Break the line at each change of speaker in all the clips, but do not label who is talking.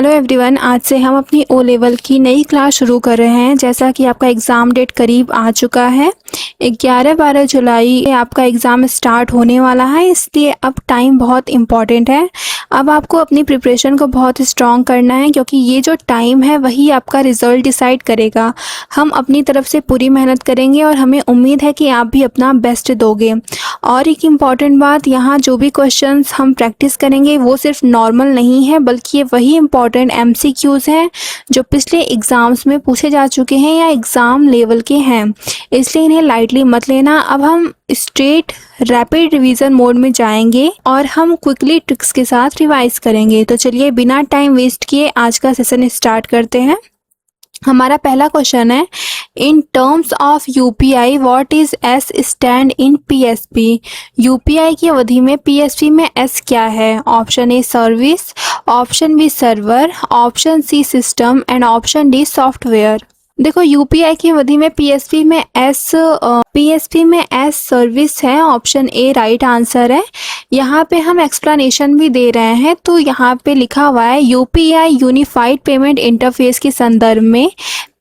Hello everyone, आज से हम अपनी ओ लेवल की नई क्लास शुरू कर रहे हैं। जैसा कि आपका एग्ज़ाम डेट करीब आ चुका है, 11-12 जुलाई आपका एग्ज़ाम स्टार्ट होने वाला है, इसलिए अब टाइम बहुत इम्पॉर्टेंट है। अब आपको अपनी प्रिपरेशन को बहुत स्ट्रॉन्ग करना है, क्योंकि ये जो टाइम है वही आपका रिज़ल्ट डिसाइड करेगा। हम अपनी तरफ से पूरी मेहनत करेंगे और हमें उम्मीद है कि आप भी अपना बेस्ट दोगे। और एक इम्पॉर्टेंट बात, यहाँ जो भी क्वेश्चंस हम प्रैक्टिस करेंगे वो सिर्फ नॉर्मल नहीं है, बल्कि ये वही इम्पॉर्टेंट MCQs हैं जो पिछले एग्ज़ाम्स में पूछे जा चुके हैं या एग्ज़ाम लेवल के हैं, इसलिए इन्हें लाइटली मत लेना। अब हम स्ट्रेट रैपिड रिवीजन मोड में जाएंगे और हम क्विकली ट्रिक्स के साथ रिवाइज करेंगे। तो चलिए बिना टाइम वेस्ट किए आज का सेशन स्टार्ट करते हैं। हमारा पहला क्वेश्चन है, in terms of UPI what is S stand in PSP. UPI की अवधि में पीएसपी में एस क्या है? Option A service, option B server, option C system and option D software. देखो, यूपीआई की अवधि में पीएसपी में एस सर्विस है। ऑप्शन ए राइट आंसर है। यहाँ पे हम एक्सप्लेनेशन भी दे रहे हैं, तो यहाँ पे लिखा हुआ है यूपीआई यूनिफाइड पेमेंट इंटरफेस के संदर्भ में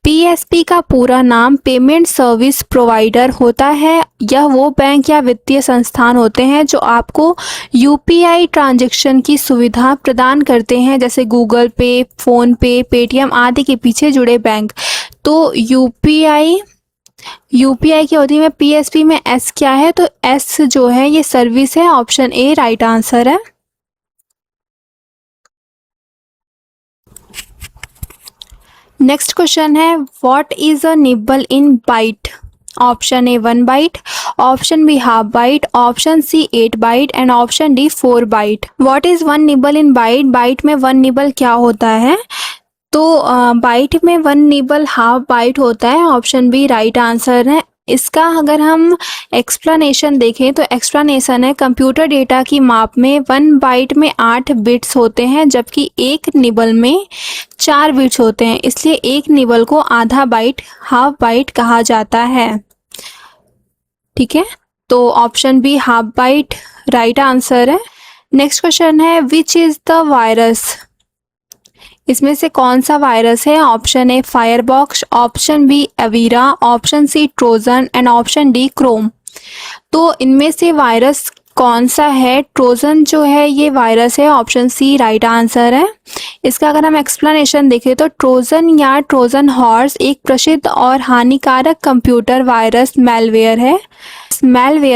पीएसपी का पूरा नाम पेमेंट सर्विस प्रोवाइडर होता है। यह वो बैंक या वित्तीय संस्थान होते हैं जो आपको यूपीआई ट्रांजैक्शन की सुविधा प्रदान करते हैं, जैसे गूगल पे, फोन पे, पेटीएम आदि के पीछे जुड़े बैंक। तो यूपीआई की अवधि में पीएसपी में एस क्या है? तो एस जो है ये सर्विस है। ऑप्शन ए राइट आंसर है। नेक्स्ट क्वेश्चन है, what is a nibble in byte. Option A 1 byte, option B half byte, option C 8 byte and option D 4 byte. What is 1 nibble in byte? Byte में 1 nibble क्या होता है? तो bite में 1 nibble half bite होता है। Option B right answer है। इसका अगर हम एक्सप्लेनेशन देखें तो एक्सप्लेनेशन है, कंप्यूटर डेटा की माप में 1 बाइट में 8 बिट्स होते हैं, जबकि एक निबल में 4 बिट्स होते हैं, इसलिए एक निबल को आधा बाइट, हाफ बाइट कहा जाता है। ठीक है, तो option B half byte right answer है। नेक्स्ट क्वेश्चन है, विच इज द वायरस। इसमें से कौन सा वायरस है? Option A Firebox, option B Avira, option C Trojan and option D Chrome. तो इनमें से वायरस कौन सा है? ट्रोजन जो है ये वायरस है। ऑप्शन सी राइट आंसर है। इसका अगर हम एक्सप्लेनेशन देखें तो ट्रोजन या ट्रोजन हॉर्स एक प्रसिद्ध और हानिकारक कंप्यूटर वायरस मैलवेयर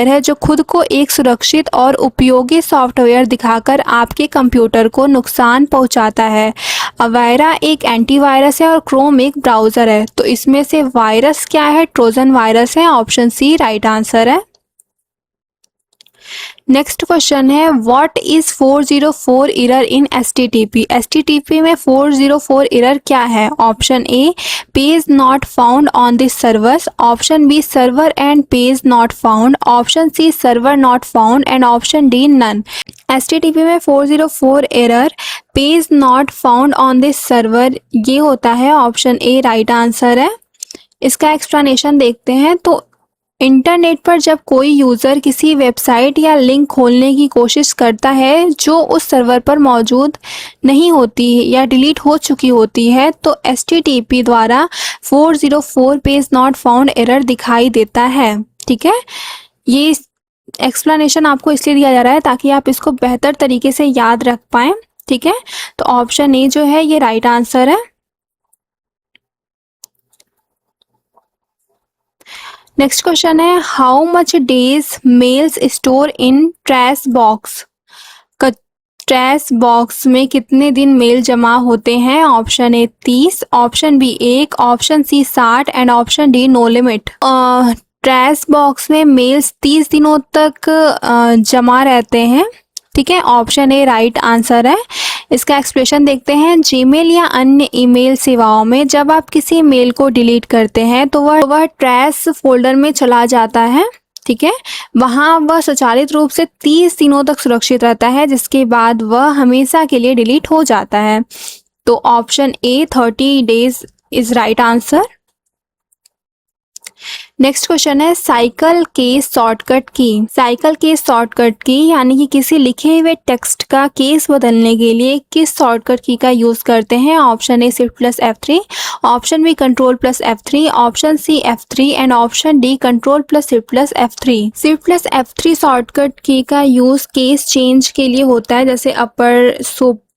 है जो खुद को एक सुरक्षित और उपयोगी सॉफ्टवेयर दिखाकर आपके कंप्यूटर को नुकसान पहुंचाता है। अवेरा एक एंटीवायरस है और क्रोम एक ब्राउज़र है। तो इसमें से वायरस क्या है? ट्रोजन वायरस है। ऑप्शन सी राइट आंसर है। नेक्स्ट क्वेश्चन है, what is 404 error in HTTP. HTTP में 404 एरर क्या है? Option A page not found on this servers, option B server and page not found, option C server not found and option D none. HTTP में 404 error page not found on this server ये होता है। Option A right answer है। इसका explanation देखते हैं तो internet पर जब कोई यूज़र किसी वेबसाइट या लिंक खोलने की कोशिश करता है जो उस सर्वर पर मौजूद नहीं होती या डिलीट हो चुकी होती है, तो एचटीटीपी द्वारा 404 पेज नॉट फाउंड एरर दिखाई देता है। ठीक है, ये एक्सप्लेनेशन आपको इसलिए दिया जा रहा है ताकि आप इसको बेहतर तरीके से याद रख पाएँ। ठीक है, तो ऑप्शन ए जो है ये राइट आंसर है। नेक्स्ट क्वेश्चन है, how much days mails store in trash box. Trash box में कितने दिन मेल जमा होते हैं? Option A 30, option B 1, option C 60 and option D no limit. Trash box में मेल्स 30 दिनों तक जमा रहते हैं। ठीक है, ऑप्शन ए राइट आंसर है। इसका एक्सप्लेनेशन देखते हैं, जीमेल या अन्य ईमेल सेवाओं में जब आप किसी मेल को डिलीट करते हैं तो वह ट्रैश फोल्डर में चला जाता है। ठीक है, वहाँ वह स्वचालित रूप से 30 दिनों तक सुरक्षित रहता है, जिसके बाद वह हमेशा के लिए डिलीट हो जाता है। तो option A 30 days is right answer. Next question है साइकिल केस शॉर्टकट की। साइकिल केस शॉर्टकट की यानी कि किसी लिखे हुए टेक्स्ट का केस बदलने के लिए किस शॉर्टकट की का यूज करते हैं। Option A shift plus F3, option B control plus F3, option C F3 and option D control plus shift plus F3। Shift plus F3 shortcut key का use case change के लिए होता है, जैसे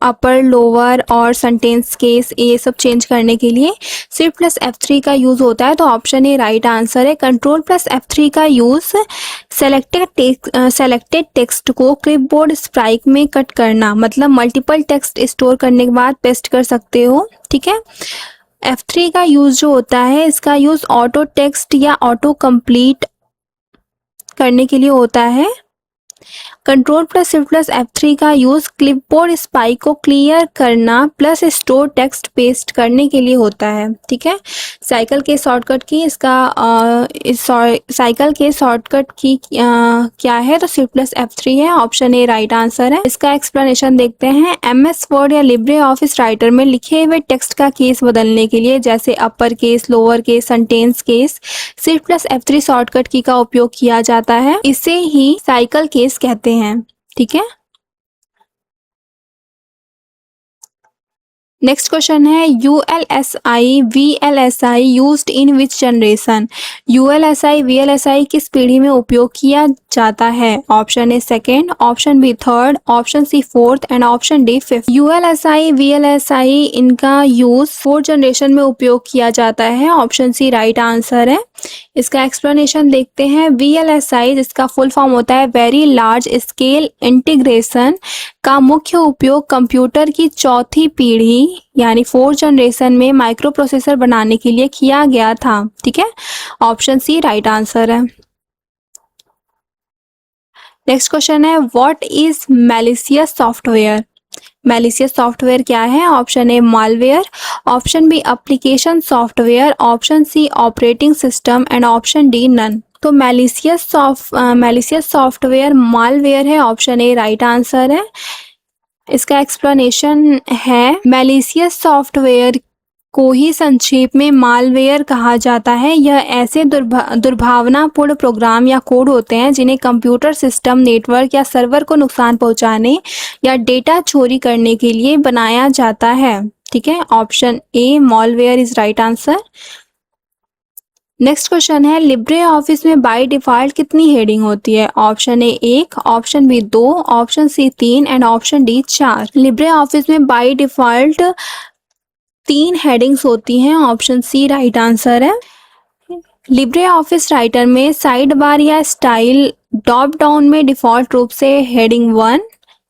upper lower और sentence case ये सब change करने के लिए शिफ्ट प्लस F3 का यूज होता है। तो ऑप्शन ए राइट आंसर है। कंट्रोल प्लस F3 का यूज सेलेक्टेड टेक्स्ट को क्लिपबोर्ड स्ट्राइक में कट करना, मतलब मल्टीपल टेक्स्ट स्टोर करने के बाद पेस्ट कर सकते हो। ठीक है। F3 का यूज जो होता है, इसका यूज ऑटो टेक्स्ट या ऑटो कंप्लीट करने के लिए होता है। Control plus shift plus F3 का यूज क्लिपबोर्ड स्पाइक को क्लियर करना प्लस स्टोर टेक्स्ट पेस्ट करने के लिए होता है। ठीक है। साइकिल के शॉर्टकट की साइकिल के शॉर्टकट की क्या है, तो शिफ्ट प्लस F3 है। ऑप्शन ए राइट आंसर है। इसका एक्सप्लेनेशन देखते हैं। MS वर्ड या लिब्रे ऑफिस राइटर में लिखे हुए टेक्स्ट का केस बदलने के लिए, जैसे upper case, lower case, sentence case, shift plus F3 shortcut key का उपयोग किया जाता है। इसे ही साइकिल केस कहते हैं। ठीक है। नेक्स्ट क्वेश्चन है ULSI VLSI used in which generation. ULSI VLSI किस पीढ़ी में उपयोग किया जाता है। Option A second, option B third, option C fourth and option D fifth. ULSI VLSI इनका यूज फोर्थ जनरेशन में उपयोग किया जाता है। ऑप्शन सी राइट आंसर है। इसका एक्सप्लेनेशन देखते हैं। VLSI जिसका फुल फॉर्म होता है वेरी लार्ज स्केल इंटीग्रेशन का मुख्य उपयोग कंप्यूटर की चौथी पीढ़ी यानी फोर्थ जनरेशन में माइक्रो प्रोसेसर बनाने के लिए किया गया था। ठीक है। ऑप्शन सी राइट आंसर है। नेक्स्ट क्वेश्चन है what is malicious software. Malicious software क्या है। Option A malware, option B application software, option C operating system and option D none. तो मैलिशियस सॉफ्टवेयर मालवेयर है। ऑप्शन ए राइट आंसर है। इसका explanation है malicious software को ही संक्षेप में मालवेयर कहा जाता है। यह ऐसे दुर्भावनापूर्ण प्रोग्राम या कोड होते हैं जिन्हें कंप्यूटर सिस्टम, नेटवर्क या सर्वर को नुकसान पहुंचाने या डेटा चोरी करने के लिए बनाया जाता है। ठीक है। Option A malware is right answer. Next question है लिब्रे ऑफिस में बाय डिफॉल्ट कितनी हेडिंग होती है। Option A 1, option B 2, option C 3 and option D 4। Libre Office में बाय डिफॉल्ट 3 हेडिंग्स होती हैं। ऑप्शन सी राइट आंसर है। Libre Office Writer में साइड बार या स्टाइल ड्रॉप डाउन में डिफॉल्ट रूप से हेडिंग 1,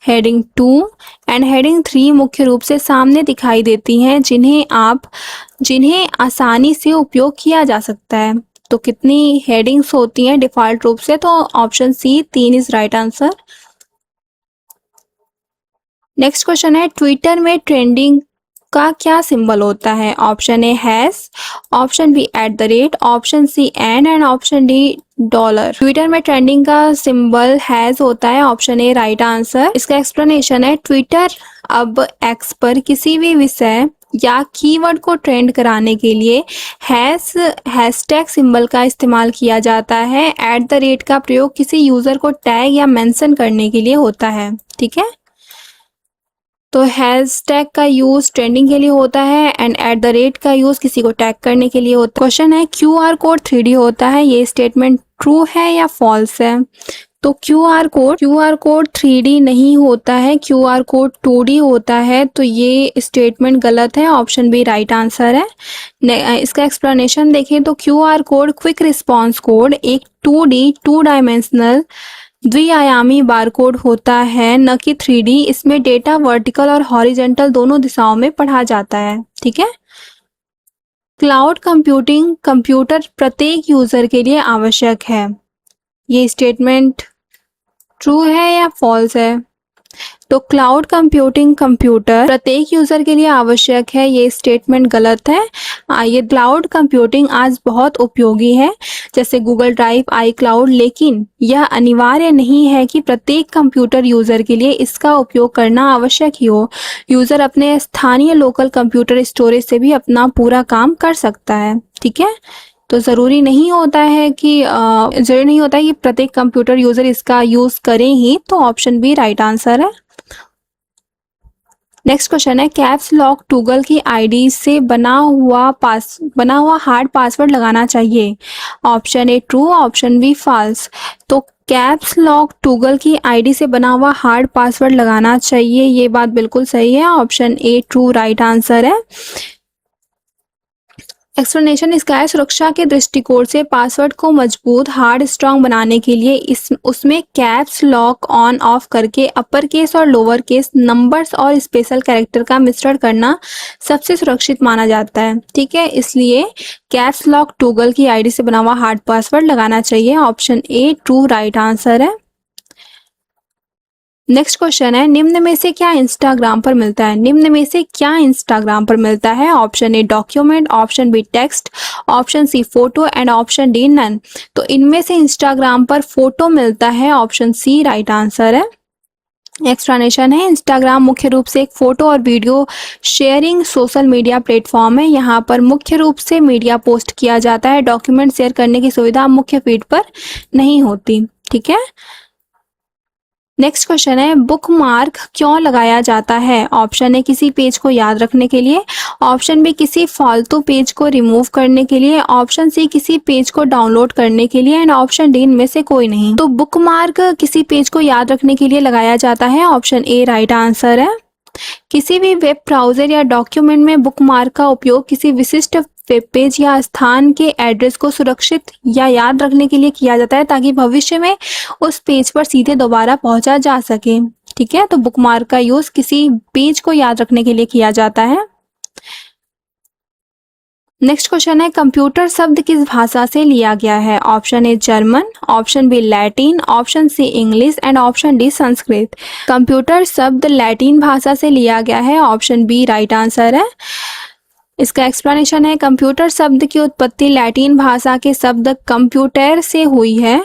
हेडिंग 2 एंड हेडिंग 3 मुख्य रूप से सामने दिखाई देती हैं, जिन्हें आसानी से उपयोग किया जा सकता है। तो कितनी हेडिंग्स होती हैं डिफॉल्ट रूप से, तो option C 3 is right answer. Next question है ट्विटर में ट्रेंडिंग का क्या सिंबल होता है। Option A hash, option B @, option C and option D $। Twitter में ट्रेंडिंग का सिंबल हैश होता है। Option A right answer. इसका एक्सप्लेनेशन है ट्विटर अब एक्स पर किसी भी विषय या कीवर्ड को ट्रेंड कराने के लिए हैशटैग सिंबल का इस्तेमाल किया जाता है। @ का प्रयोग किसी यूजर को टैग या मेंशन करने के लिए होता है। ठीक है। तो हैशटैग का यूज ट्रेंडिंग के लिए होता है एंड @ का यूज किसी को टैग करने के लिए होता है। क्वेश्चन है QR कोड 3D होता है, ये स्टेटमेंट ट्रू है या फॉल्स है। तो QR कोड 3D नहीं होता है, QR कोड 2D होता है। तो ये स्टेटमेंट गलत है। ऑप्शन बी राइट आंसर है। इसका एक्सप्लेनेशन देखें तो QR code quick response code एक 2D 2 डायमेंशनल द्विआयामी बारकोड होता है, न कि 3D। इसमें डेटा वर्टिकल और हॉरिजेंटल दोनों दिशाओं में पढ़ा जाता है। ठीक है। क्लाउड कंप्यूटिंग कंप्यूटर प्रत्येक यूजर के लिए आवश्यक है, ये स्टेटमेंट ट्रू है या फॉल्स है। तो क्लाउड कंप्यूटिंग कंप्यूटर प्रत्येक यूजर के लिए आवश्यक है, ये स्टेटमेंट गलत है। ये क्लाउड कंप्यूटिंग आज बहुत उपयोगी है, जैसे गूगल ड्राइव, iCloud, लेकिन यह अनिवार्य नहीं है कि प्रत्येक कंप्यूटर यूजर के लिए इसका उपयोग करना आवश्यक ही हो। यूजर अपने स्थानीय लोकल कंप्यूटर स्टोरेज से भी अपना पूरा काम कर सकता है। ठीक है। तो ज़रूरी नहीं होता है कि प्रत्येक कंप्यूटर यूज़र इसका यूज़ करें ही। तो ऑप्शन बी राइट आंसर है। नेक्स्ट क्वेश्चन है, कैप्स लॉक टूगल की आईडी से बना हुआ हार्ड पासवर्ड लगाना चाहिए। Option A true, option B false. तो कैप्स लॉक टूगल की आईडी से बना हुआ हार्ड पासवर्ड लगाना चाहिए, ये बात बिल्कुल सही है। Option A true right answer है। एक्सप्लेनेशन इसका है, सुरक्षा के दृष्टिकोण से पासवर्ड को मजबूत हार्ड स्ट्रांग बनाने के लिए उसमें कैप्स लॉक ऑन ऑफ करके अपर केस और लोअर केस नंबर्स और स्पेशल कैरेक्टर का मिश्रण करना सबसे सुरक्षित माना जाता है। ठीक है, इसलिए कैप्स लॉक टूगल की आईडी से बना हुआ हार्ड पासवर्ड लगाना चाहिए। Option A true right answer है। नेक्स्ट क्वेश्चन है, निम्न में से क्या इंस्टाग्राम पर मिलता है? निम्न में से क्या इंस्टाग्राम पर मिलता है? Option A document, option B text, option C photo and option D none. तो इनमें से इंस्टाग्राम पर फोटो मिलता है, ऑप्शन सी राइट आंसर है। एक्सप्लेनेशन है, इंस्टाग्राम मुख्य रूप से एक फोटो और video sharing social media platform है। यहाँ पर मुख्य रूप से मीडिया पोस्ट किया जाता है। डॉक्यूमेंट शेयर करने की सुविधा मुख्य फीड पर नहीं होती। ठीक है, नेक्स्ट क्वेश्चन है, बुकमार्क क्यों लगाया जाता है? ऑप्शन ए किसी पेज को याद रखने के लिए, ऑप्शन बी किसी फालतू पेज को रिमूव करने के लिए, ऑप्शन सी किसी पेज को डाउनलोड करने के लिए एंड ऑप्शन डी इनमें से कोई नहीं। तो बुकमार्क किसी पेज को याद रखने के लिए लगाया जाता है, ऑप्शन ए राइट आंसर है। किसी भी वेब ब्राउजर या डॉक्यूमेंट में बुकमार्क का उपयोग किसी विशिष्ट वेब पेज या स्थान के एड्रेस को सुरक्षित या याद रखने के लिए किया जाता है, ताकि भविष्य में उस पेज पर सीधे दोबारा पहुंचा जा सके। ठीक है, तो बुकमार्क का यूज किसी पेज को याद रखने के लिए किया जाता है। नेक्स्ट क्वेश्चन है, कंप्यूटर शब्द किस भाषा से लिया गया है? Option A German, option B Latin, option C English and option D Sanskrit. Computer शब्द लैटिन भाषा से लिया गया है, ऑप्शन बी राइट आंसर है। इसका एक्सप्लेनेशन है, कंप्यूटर शब्द की उत्पत्ति लैटिन भाषा के शब्द कंप्यूटर से हुई है,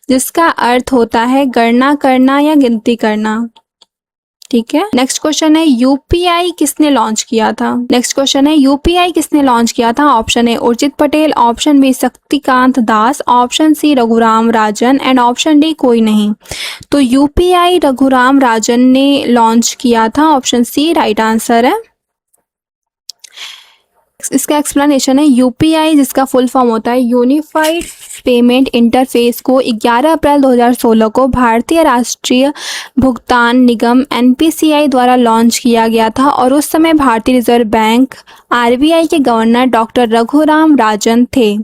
जिसका अर्थ होता है गणना करना या गिनती करना। ठीक है, नेक्स्ट क्वेश्चन है, यूपीआई किसने लॉन्च किया था? नेक्स्ट क्वेश्चन है, यूपीआई किसने लॉन्च किया था? Option A Urjit Patel, option B Shaktikanta Das, option C Raghuram Rajan and option D कोई नहीं। तो यूपीआई रघुराम राजन ने लॉन्च किया था, ऑप्शन सी राइट आंसर है। इसका एक्सप्लेनेशन है, यूपीआई जिसका फुल फॉर्म होता है यूनिफाइड पेमेंट इंटरफेस को 11 अप्रैल 2016 को भारतीय राष्ट्रीय भुगतान निगम एनपीसीआई द्वारा लॉन्च किया गया था और उस समय भारतीय रिजर्व बैंक आरबीआई के गवर्नर डॉक्टर रघुराम राजन थे।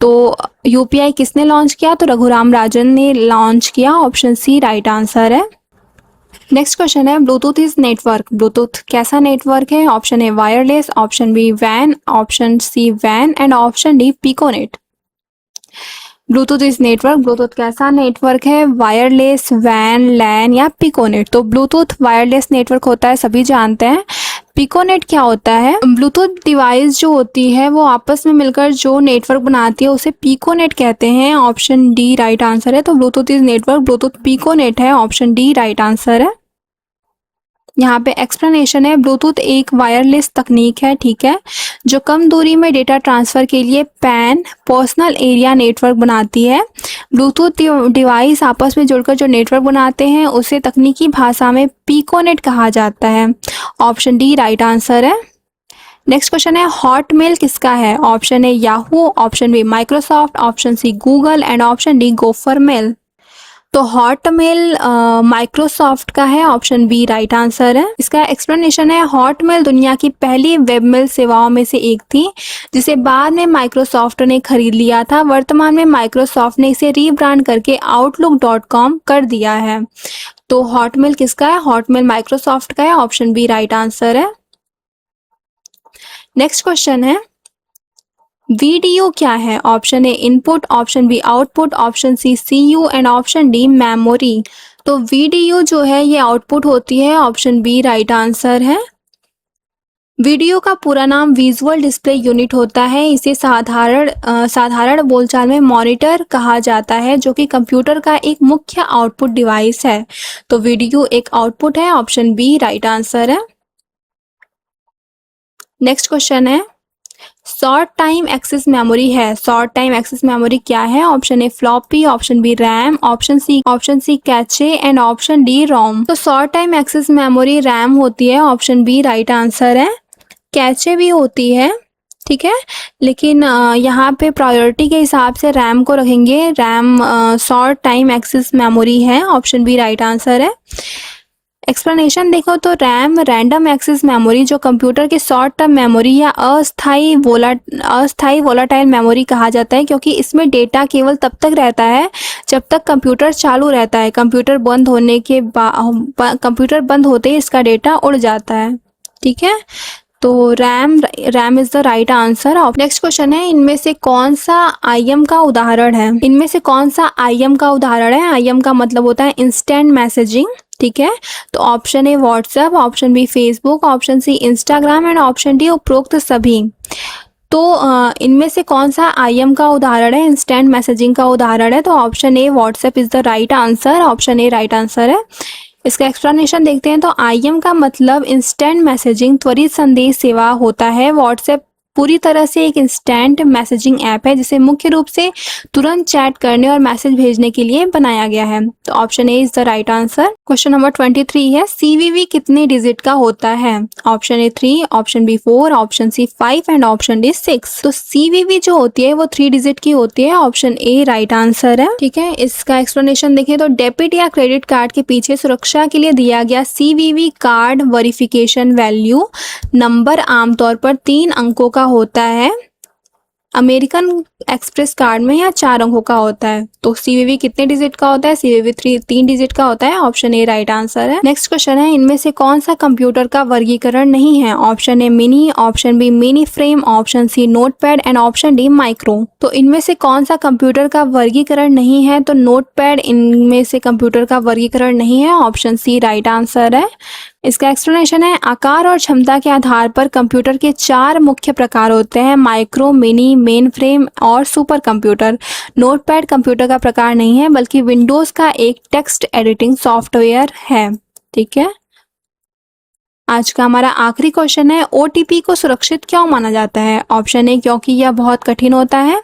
तो यूपीआई किसने लॉन्च किया? तो रघुराम राजन ने लॉन्च किया, ऑप्शन सी राइट आंसर है। नेक्स्ट क्वेश्चन है, ब्लूटूथ इज नेटवर्क। ब्लूटूथ कैसा नेटवर्क है? Option A wireless, option B वैन, ऑप्शन सी वैन and option D piconet. Bluetooth is network, Bluetooth कैसा नेटवर्क है? वायरलेस, वैन, लैन या पिकोनेट। तो ब्लूटूथ वायरलेस नेटवर्क होता है, सभी जानते हैं। पिकोनेट क्या होता है? ब्लूटूथ डिवाइस जो होती है वो आपस में मिलकर जो नेटवर्क बनाती है उसे पिकोनेट कहते हैं, ऑप्शन डी राइट आंसर है। तो Bluetooth is network, Bluetooth piconet है, ऑप्शन डी राइट आंसर है। यहाँ पे एक्सप्लेनेशन है, ब्लूटूथ एक वायरलेस तकनीक है, ठीक है, जो कम दूरी में डेटा ट्रांसफर के लिए पैन पर्सनल एरिया नेटवर्क बनाती है। ब्लूटूथ डिवाइस आपस में जुड़कर जो नेटवर्क बनाते हैं उसे तकनीकी भाषा में पिकोनेट कहा जाता है, ऑप्शन डी राइट आंसर है। नेक्स्ट क्वेश्चन है, हॉटमेल किसका है? Option A Yahoo, option B Microsoft, option C Google and option D gopher mail. तो हॉटमेल माइक्रोसॉफ्ट का है, ऑप्शन बी राइट आंसर है। इसका एक्सप्लेनेशन है, हॉटमेल दुनिया की पहली वेबमेल सेवाओं में से एक थी, जिसे बाद में माइक्रोसॉफ्ट ने खरीद लिया था। वर्तमान में माइक्रोसॉफ्ट ने इसे रीब्रांड करके outlook.com कर दिया है। तो हॉटमेल किसका है? हॉटमेल माइक्रोसॉफ्ट का है, ऑप्शन बी राइट आंसर है। नेक्स्ट क्वेश्चन है, वीडियो क्या है? Option A input, option B output, option C CU and option D memory. तो वीडियो जो है ये आउटपुट होती है, ऑप्शन बी राइट आंसर है। वीडियो का पूरा नाम विजुअल डिस्प्ले यूनिट होता है। इसे साधारण बोलचाल में मॉनिटर कहा जाता है, जो कि कंप्यूटर का एक मुख्य आउटपुट डिवाइस है। तो वीडियो एक आउटपुट है, ऑप्शन बी राइट आंसर है। नेक्स्ट क्वेश्चन है, शॉर्ट टाइम एक्सेस मेमोरी है। शॉर्ट टाइम एक्सेस मेमोरी क्या है? Option A floppy, option B RAM, option C cache and option D ROM. तो short time access memory RAM होती है, option B right answer है। Cache भी होती है, ठीक है, लेकिन यहाँ पे प्रायोरिटी के हिसाब से रैम को रखेंगे। RAM short time access memory है, ऑप्शन बी राइट आंसर है। एक्सप्लेनेशन देखो तो रैम रैंडम एक्सेस मेमोरी जो कंप्यूटर के शॉर्ट टर्म मेमोरी या अस्थाई वोलाटाइल मेमोरी कहा जाता है, क्योंकि इसमें डेटा केवल तब तक रहता है जब तक कंप्यूटर चालू रहता है। कंप्यूटर बंद होते ही इसका डेटा उड़ जाता है, ठीक है। तो RAM is the right answer. Next question है, इनमें से कौन सा आईएम का उदाहरण है? इनमें से कौन सा आईएम का उदाहरण है? आईएम का मतलब होता है इंस्टेंट मैसेजिंग, ठीक है। तो option A WhatsApp, option B Facebook, option C Instagram and option D उपरोक्त सभी। तो इनमें से कौन सा आईएम का उदाहरण है, इंस्टेंट मैसेजिंग का उदाहरण है? तो option A WhatsApp is the right answer. Option A right answer है। इसका एक्सप्लेनेशन देखते हैं। तो आईएम का मतलब इंस्टेंट मैसेजिंग, त्वरित संदेश सेवा होता है। व्हाट्सएप पूरी तरह से एक इंस्टेंट मैसेजिंग ऐप है जिसे मुख्य रूप से तुरंत चैट करने और मैसेज भेजने के लिए बनाया गया है। तो option A is the right answer. Question number 23 है, सीवीवी कितने डिजिट का होता है? Option A 3, option B 4, option C 5 and option D 6। तो सीवीवी जो होती है वो 3 डिजिट की होती है, ऑप्शन ए राइट आंसर है, ठीक है। इसका एक्सप्लेनेशन देखें तो डेबिट या क्रेडिट कार्ड के पीछे सुरक्षा के लिए दिया गया CVV card verification value number आमतौर पर 3 अंकों का होता है। अमेरिकन एक्सप्रेस कार्ड में या 4 अंकों का होता है। तो सीवीवी कितने डिजिट का होता है? सीवीवी 3 डिजिट का होता है, ऑप्शन ए राइट आंसर है। नेक्स्ट क्वेश्चन है, इनमें से कौन सा कंप्यूटर का वर्गीकरण नहीं है? Option A mini, option B mini frame, option C notepad and option D micro. तो इनमें से कौन सा कंप्यूटर का वर्गीकरण नहीं है? तो नोटपैड इनमें से कंप्यूटर का वर्गीकरण नहीं है, ऑप्शन सी राइट आंसर है। इसका एक्सप्लेनेशन है, आकार और क्षमता के आधार पर कंप्यूटर के 4 मुख्य प्रकार होते हैं, माइक्रो, मिनी, मेन फ्रेम और सुपर कंप्यूटर। नोटपैड कंप्यूटर का प्रकार नहीं है बल्कि विंडोज का एक टेक्स्ट एडिटिंग सॉफ्टवेयर है, ठीक है। आज का हमारा आखिरी क्वेश्चन है, ओटीपी को सुरक्षित क्यों माना जाता है? ऑप्शन ए क्योंकि यह बहुत कठिन होता है,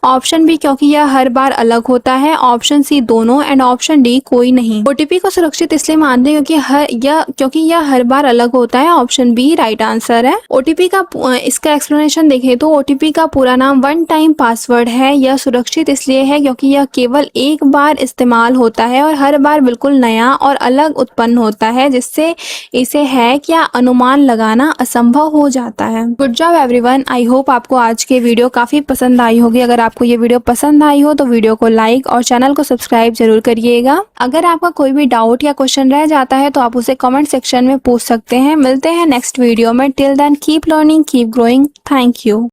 ऑप्शन बी क्योंकि यह हर बार अलग होता है, ऑप्शन सी दोनों एंड ऑप्शन डी कोई नहीं। ओटीपी को सुरक्षित इसलिए मानते हैं क्योंकि यह हर बार अलग होता है, ऑप्शन बी राइट आंसर है। ओटीपी का इसका एक्सप्लेनेशन देखें तो ओटीपी का पूरा नाम वन टाइम पासवर्ड है। यह सुरक्षित इसलिए है क्योंकि यह केवल एक बार इस्तेमाल होता है और हर बार बिल्कुल नया और अलग उत्पन्न होता है, जिससे इसे हैक या अनुमान लगाना असंभव हो जाता है। Good job everyone. I hope आपको आज के वीडियो काफी पसंद आई होगी। अगर आपको ये वीडियो पसंद आई हो तो वीडियो को लाइक और चैनल को सब्सक्राइब जरूर करिएगा। अगर आपका कोई भी डाउट या क्वेश्चन रह जाता है तो आप उसे कमेंट सेक्शन में पूछ सकते हैं। मिलते हैं नेक्स्ट वीडियो में। Till then keep learning, keep growing. Thank you.